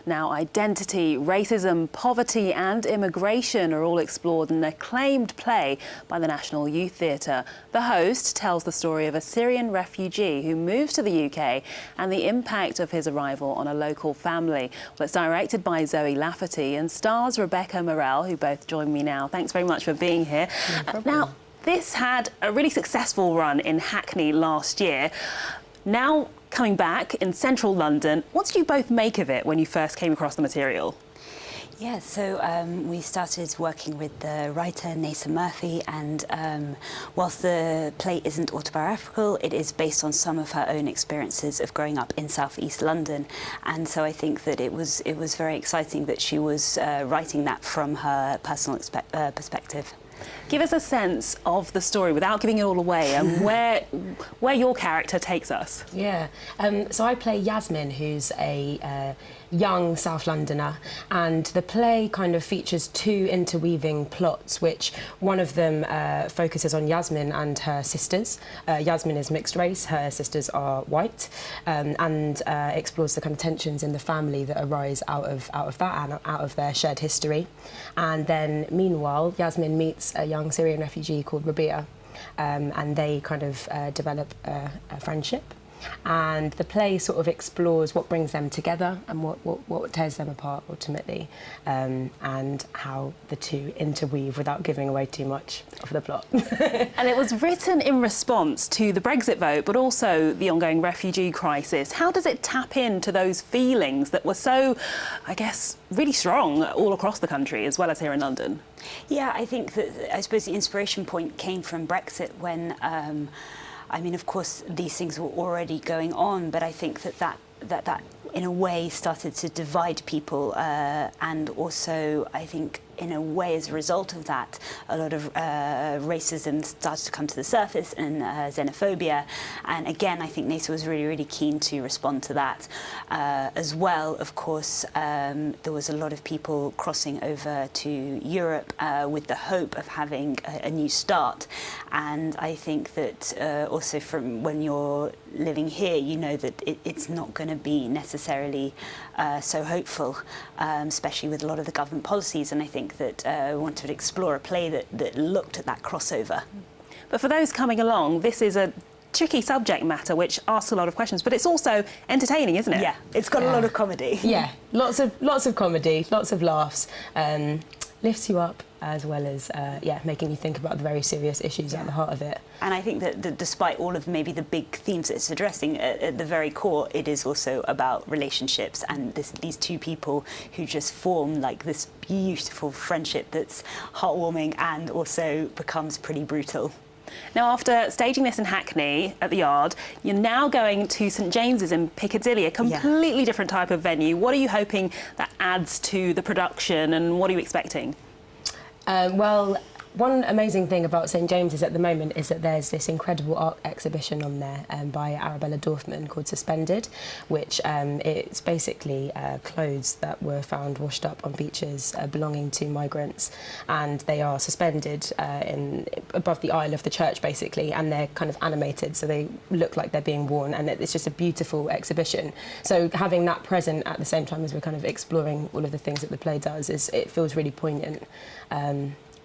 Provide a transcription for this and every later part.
Now, identity, racism, poverty and immigration are all explored in an acclaimed play by the National Youth Theatre. The host tells the story of a Syrian refugee who moves to the UK and the impact of his arrival on a local family. Well, it's directed by Zoe Lafferty and stars Rebekah Murrell, who both join me now. Thanks very much for being here. Now, this had a really successful run in Hackney last year. Now, coming back in central London, what did you both make of it when you first came across the material? Yeah, so we started working with the writer Nessah Muthy, and whilst the play isn't autobiographical, it is based on some of her own experiences of growing up in southeast London. And so I think that it was very exciting that she was writing that from her personal perspective. Give us a sense of the story without giving it all away and where your character takes us. Yeah, so I play Yasmin, who's a young South Londoner, and the play kind of features two interweaving plots, which one of them focuses on Yasmin and her sisters. Yasmin is mixed race, her sisters are white, and explores the kind of tensions in the family that arise out of that and out of their shared history. And then meanwhile, Yasmin meets a young Syrian refugee called Rebekah, and they kind of develop a friendship. And the play sort of explores what brings them together and what tears them apart ultimately, and how the two interweave without giving away too much of the plot. And it was written in response to the Brexit vote, but also the ongoing refugee crisis. How does it tap into those feelings that were so, I guess, really strong all across the country, as well as here in London? Yeah, I think that, I suppose the inspiration point came from Brexit when I mean, of course, these things were already going on, but I think that in a way started to divide people, and also I think in a way as a result of that a lot of racism started to come to the surface and xenophobia, and again I think Nessah was really keen to respond to that. As well, of course, there was a lot of people crossing over to Europe with the hope of having a new start, and I think that also from when you're living here, you know that it's not going to be necessarily so hopeful, especially with a lot of the government policies, and I think that we wanted to explore a play that looked at that crossover. But for those coming along, this is a tricky subject matter which asks a lot of questions, but it's also entertaining, isn't it? Yeah, it's got a lot of comedy. Yeah, lots of comedy, lots of laughs, lifts you up, as well as making you think about the very serious issues at the heart of it. And I think that despite all of maybe the big themes it's addressing, at the very core, it is also about relationships and these two people who just form like this beautiful friendship that's heartwarming and also becomes pretty brutal. Now, after staging this in Hackney at the Yard, you're now going to St James's in Piccadilly, a completely different type of venue. What are you hoping that adds to the production, and what are you expecting? Well, one amazing thing about St James's at the moment is that there's this incredible art exhibition on there by Arabella Dorfman called Suspended, which it's basically clothes that were found washed up on beaches belonging to migrants, and they are suspended above the aisle of the church basically, and they're kind of animated so they look like they're being worn, and it's just a beautiful exhibition. So having that present at the same time as we're kind of exploring all of the things that the play does, it feels really poignant.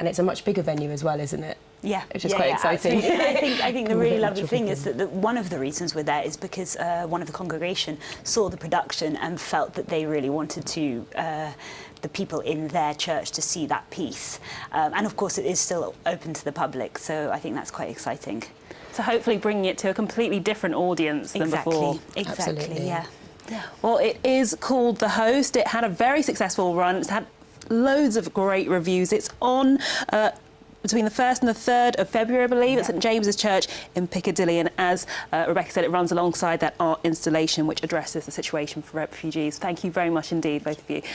And it's a much bigger venue as well, isn't it? Yeah, which is quite exciting. I think the really lovely thing is that one of the reasons we're there is because one of the congregation saw the production and felt that they really wanted to the people in their church to see that piece, and of course it is still open to the public, so I think that's quite exciting. So hopefully bringing it to a completely different audience than before. Exactly. Absolutely. Yeah. Well, it is called The Host. It had a very successful run. It's had loads of great reviews. It's on between the 1st and the 3rd of February, I believe, at St James's Church in Piccadilly. And as Rebekah said, it runs alongside that art installation which addresses the situation for refugees. Thank you very much indeed, both of you.